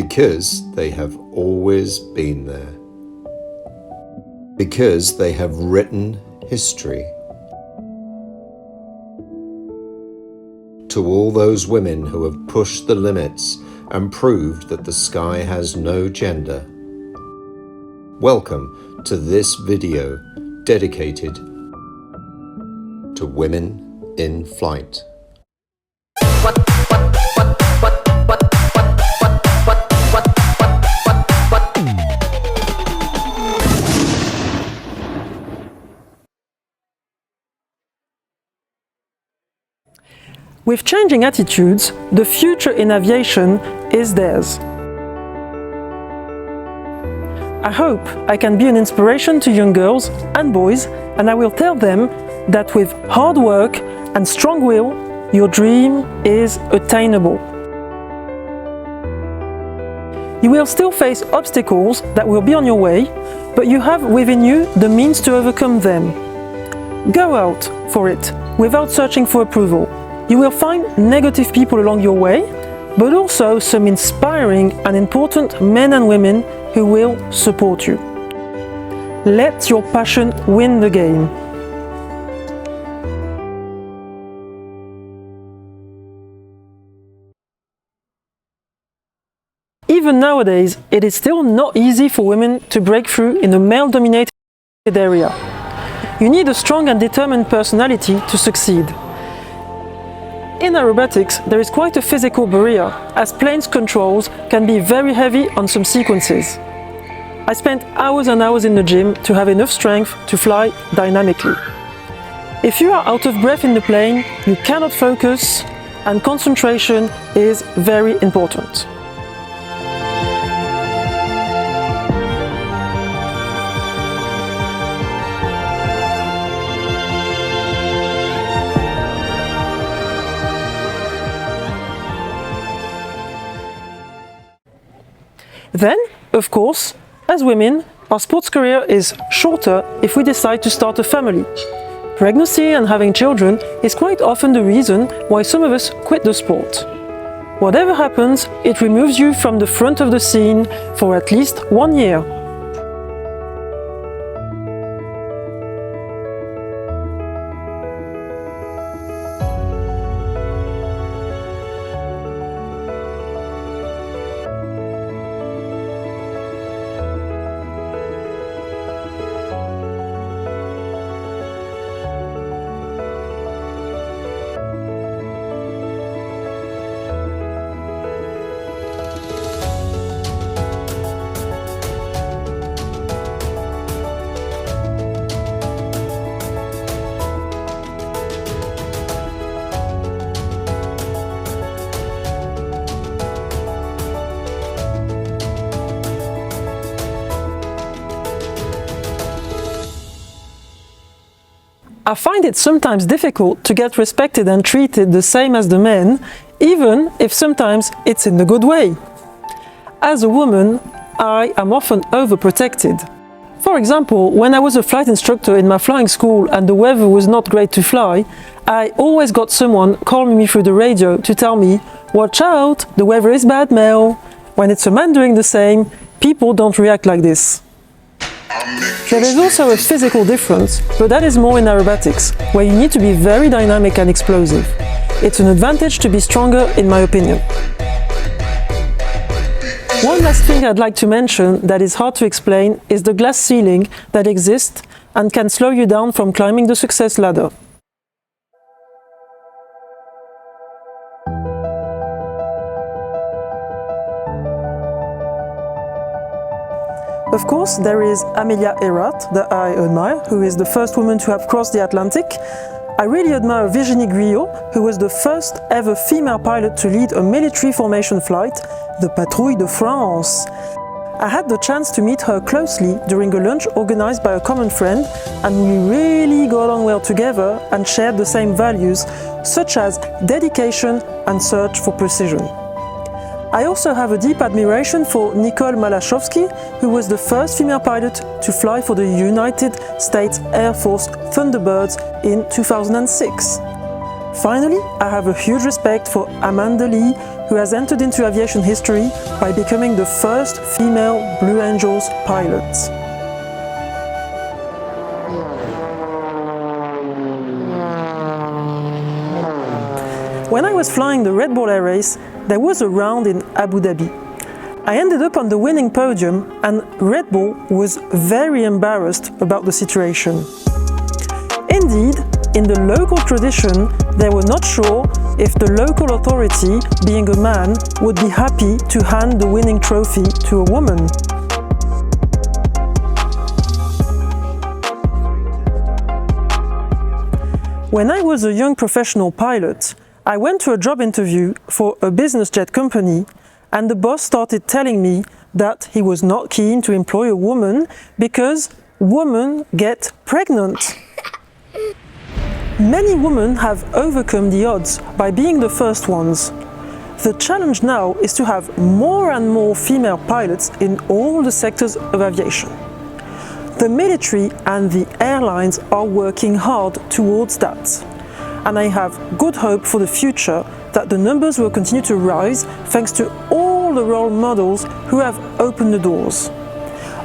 Because they have always been there. Because they have written history. To all those women who have pushed the limits and proved that the sky has no gender, welcome to this video dedicated to women in flight. With changing attitudes, the future in aviation is theirs. I hope I can be an inspiration to young girls and boys, and I will tell them that with hard work and strong will, your dream is attainable. You will still face obstacles that will be on your way, but you have within you the means to overcome them. Go out for it without searching for approval. You will find negative people along your way, but also some inspiring and important men and women who will support you. Let your passion win the game. Even nowadays, it is still not easy for women to break through in a male-dominated area. You need a strong and determined personality to succeed. In aerobatics, there is quite a physical barrier, as planes' controls can be very heavy on some sequences. I spent hours and hours in the gym to have enough strength to fly dynamically. If you are out of breath in the plane, you cannot focus, and concentration is very important. Then, of course, as women, our sports career is shorter if we decide to start a family. Pregnancy and having children is quite often the reason why some of us quit the sport. Whatever happens, it removes you from the front of the scene for at least 1 year. I find it sometimes difficult to get respected and treated the same as the men, even if sometimes it's in a good way. As a woman, I am often overprotected. For example, when I was a flight instructor in my flying school and the weather was not great to fly, I always got someone calling me through the radio to tell me, "Watch out, the weather is bad, Mel." When it's a man doing the same, people don't react like this. There is also a physical difference, but that is more in aerobatics, where you need to be very dynamic and explosive. It's an advantage to be stronger, in my opinion. One last thing I'd like to mention that is hard to explain is the glass ceiling that exists and can slow you down from climbing the success ladder. Of course, there is Amelia Earhart, that I admire, who is the first woman to have crossed the Atlantic. I really admire Virginie Guyot, who was the first ever female pilot to lead a military formation flight, the Patrouille de France. I had the chance to meet her closely during a lunch organized by a common friend, and we really got on well together and shared the same values, such as dedication and search for precision. I also have a deep admiration for Nicole Malachowski, who was the first female pilot to fly for the United States Air Force Thunderbirds in 2006. Finally, I have a huge respect for Amanda Lee, who has entered into aviation history by becoming the first female Blue Angels pilot. When I was flying the Red Bull Air Race, there was a round in Abu Dhabi. I ended up on the winning podium, and Red Bull was very embarrassed about the situation. Indeed, in the local tradition, they were not sure if the local authority, being a man, would be happy to hand the winning trophy to a woman. When I was a young professional pilot, I went to a job interview for a business jet company, and the boss started telling me that he was not keen to employ a woman because women get pregnant. Many women have overcome the odds by being the first ones. The challenge now is to have more and more female pilots in all the sectors of aviation. The military and the airlines are working hard towards that. And I have good hope for the future that the numbers will continue to rise thanks to all the role models who have opened the doors.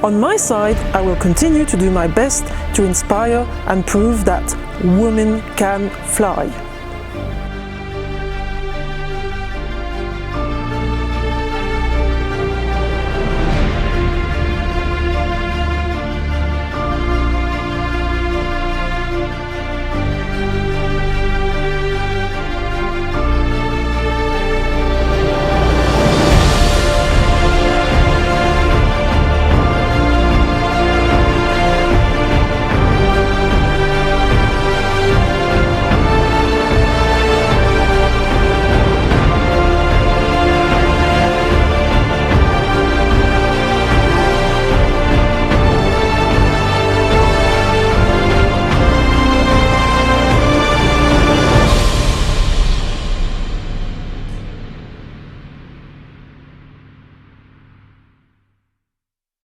On my side, I will continue to do my best to inspire and prove that women can fly.